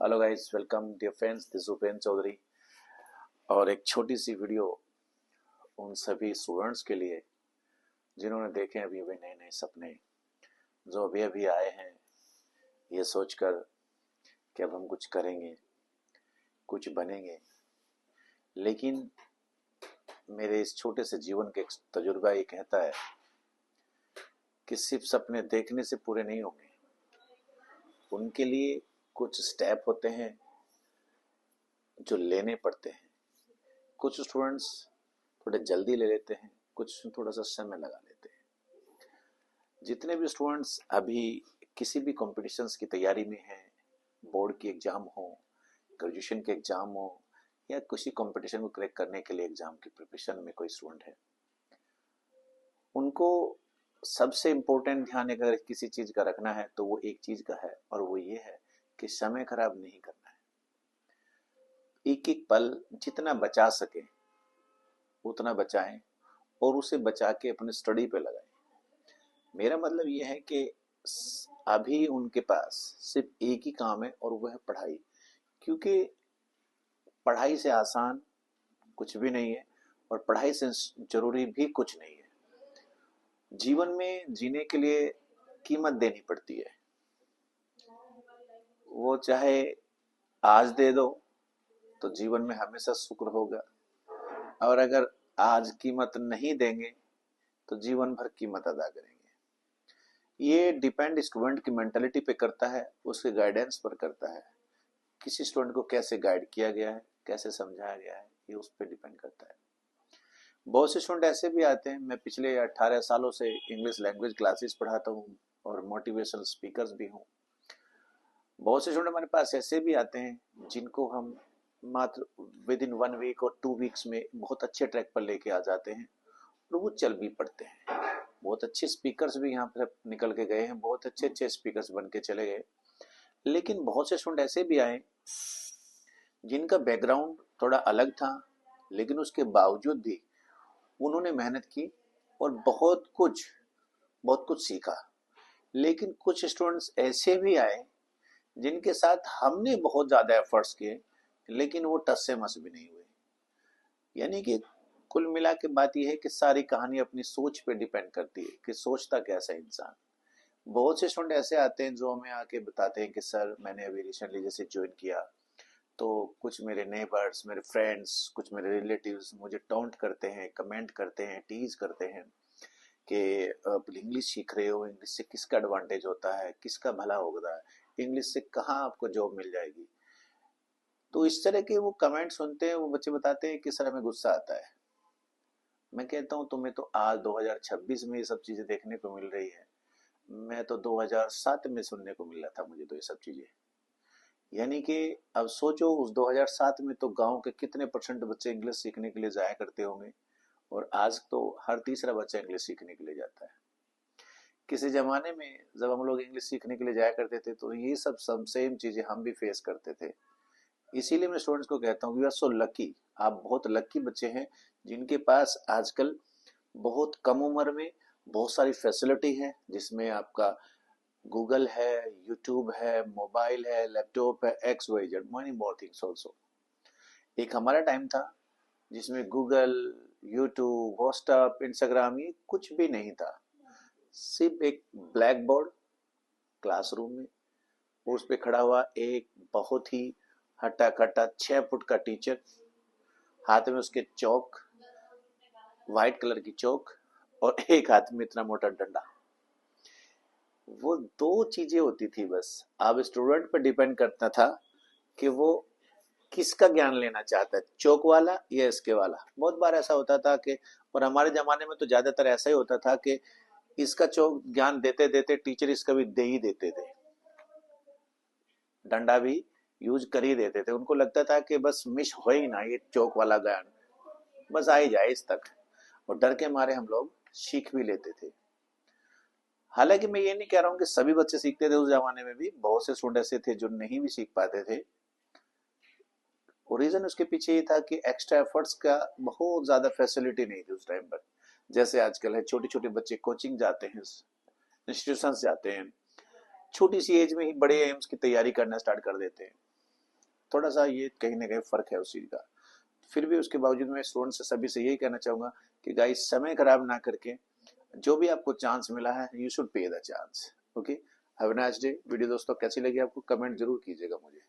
Hello guys, welcome dear friends, this Upendra Chaudhary. और एक छोटी सी वीडियो उन सभी स्टूडेंट्स के लिए जिन्होंने देखे अभी अभी नए नए सपने, जो अभी अभी आए हैं ये सोचकर कि अब हम कुछ करेंगे, कुछ बनेंगे। लेकिन मेरे इस छोटे से जीवन के एक तजुर्बा ये कहता है कि सिर्फ सपने देखने से पूरे नहीं होंगे, उनके लिए कुछ स्टेप होते हैं जो लेने पड़ते हैं। कुछ स्टूडेंट्स थोड़े जल्दी ले लेते हैं, कुछ थोड़ा सा समय लगा लेते हैं। जितने भी स्टूडेंट्स अभी किसी भी कॉम्पिटिशन्स की तैयारी में हैं, बोर्ड की एग्ज़ाम हो, ग्रेजुएशन के एग्ज़ाम हो, या किसी कंपटीशन को क्रैक करने के लिए एग्ज़ाम की प्रिपरेशन में कोई स्टूडेंट है, उनको सबसे इम्पोर्टेंट ध्यान अगर किसी चीज़ का रखना है तो वो एक चीज़ का है, और वो ये है कि समय खराब नहीं करना है। एक एक पल जितना बचा सके उतना बचाएं और उसे बचा के अपने स्टडी पे लगाएं। मेरा मतलब ये है कि अभी उनके पास सिर्फ एक ही काम है और वह है पढ़ाई, क्योंकि पढ़ाई से आसान कुछ भी नहीं है और पढ़ाई से जरूरी भी कुछ नहीं है। जीवन में जीने के लिए कीमत देनी पड़ती है, वो चाहे आज दे दो तो जीवन में हमेशा शुक्र होगा, और अगर आज कीमत नहीं देंगे तो जीवन भर कीमत अदा करेंगे। ये डिपेंड स्टूडेंट की मेंटालिटी पे करता है, उसके गाइडेंस पर करता है, किसी स्टूडेंट को कैसे गाइड किया गया है, कैसे समझाया गया है, ये उस पर डिपेंड करता है। बहुत से स्टूडेंट ऐसे भी आते हैं, मैं पिछले 18 सालों से इंग्लिश लैंग्वेज क्लासेस पढ़ाता हूँ और मोटिवेशनल स्पीकर्स भी हूँ। बहुत से स्टूडेंट हमारे पास ऐसे भी आते हैं जिनको हम मात्र विद इन 1 वीक और 2 वीक्स में बहुत अच्छे ट्रैक पर लेके आ जाते हैं और वो चल भी पड़ते हैं। बहुत अच्छे स्पीकर्स भी यहाँ पर निकल के गए हैं, बहुत अच्छे अच्छे स्पीकर्स बन के चले गए। लेकिन बहुत से स्टूडेंट ऐसे भी आए जिनका बैकग्राउंड थोड़ा अलग था, लेकिन उसके बावजूद भी उन्होंने मेहनत की और बहुत कुछ सीखा। लेकिन कुछ स्टूडेंट्स ऐसे भी आए जिनके साथ हमने बहुत ज़्यादा एफर्ट्स किए, लेकिन वो टस से मस भी नहीं हुए। यानी कि कुल मिला के बात यह है कि सारी कहानी अपनी सोच पे डिपेंड करती है कि सोचता कैसा इंसान। बहुत से स्टूडेंट ऐसे आते हैं जो हमें आके बताते हैं कि सर मैंने अभी रिसेंटली जैसे ज्वाइन किया, तो कुछ मेरे नेबर्स, मेरे फ्रेंड्स, कुछ मेरे रिलेटिव्स मुझे टॉन्ट करते हैं, कमेंट करते हैं, टीज करते हैं कि आप इंग्लिश सीख रहे हो, इंग्लिश से किसका एडवांटेज होता है, किसका भला होगा, इंग्लिश से कहाँ आपको जॉब मिल जाएगी। तो इस तरह के वो कमेंट सुनते हैं, वो बच्चे बताते हैं कि सर हमें गुस्सा आता है। मैं कहता हूँ तुम्हें तो आज 2026 में ये सब चीज़ें देखने को मिल रही है, मैं तो 2007 में सुनने को मिला था मुझे तो ये सब चीज़ें। यानी कि अब सोचो उस 2007 में तो गांव के कितने परसेंट बच्चे इंग्लिश सीखने के लिए जाया करते होंगे, और आज तो हर तीसरा बच्चा इंग्लिश सीखने के लिए जाता है। किसी जमाने में जब हम लोग इंग्लिश सीखने के लिए जाया करते थे तो ये सब सेम चीजें हम भी फेस करते थे। इसीलिए मैं स्टूडेंट्स को कहता हूँ यू आर सो लकी, आप बहुत लकी बच्चे हैं जिनके पास आजकल बहुत कम उम्र में बहुत सारी फैसिलिटी है, जिसमें आपका गूगल है, यूट्यूब है, मोबाइल है, लैपटॉप है, X Y Z, money more things also. एक हमारा टाइम था जिसमें गूगल, यूट्यूब, व्हाट्सएप, इंस्टाग्राम ये कुछ भी नहीं था। सिर्फ एक ब्लैक बोर्ड क्लासरूम में, उस पे खड़ा हुआ एक बहुत ही हट्टा कट्टा 6 फुट का टीचर, हाथ में उसके चौक, व्हाइट कलर की चौक, और एक हाथ में इतना मोटा डंडा। वो दो चीजें होती थी बस। अब स्टूडेंट पर डिपेंड करता था कि वो किसका ज्ञान लेना चाहता है, चौक वाला या इसके वाला। बहुत बार ऐसा होता था कि, और हमारे जमाने में तो ज्यादातर ऐसा ही होता था कि इसका चौक ज्ञान देते देते टीचर इसका भी दे ही देते थे, डंडा भी यूज कर ही देते थे। उनको लगता था कि बस मिस हो ही ना ये चौक वाला ज्ञान, बस आ ही जाए इस तक, और डर के मारे हम लोग सीख भी लेते थे। हालांकि मैं ये नहीं कह रहा हूँ कि सभी बच्चे सीखते थे, उस जमाने में भी बहुत से स्टूडेंट ऐसे थे जो नहीं भी सीख पाते थे। और रीजन उसके पीछे ये था कि एक्स्ट्रा एफर्ट्स का बहुत ज्यादा फैसिलिटी नहीं थी उस टाइम पर, जैसे आजकल है। छोटे छोटे बच्चे कोचिंग जाते हैं, इंस्टीट्यूशन जाते हैं, छोटी सी एज में ही बड़े एम्स की तैयारी करना स्टार्ट कर देते हैं। थोड़ा सा ये कहीं ना कहीं फर्क है उस चीज का। फिर भी उसके बावजूद मैं स्टूडेंट से सभी से यही कहना चाहूंगा कि गाइस समय खराब ना करके जो भी आपको चांस मिला है you should pay the chance. Okay, have a nice day. Video दोस्तों कैसी लगी आपको कमेंट जरूर कीजिएगा मुझे।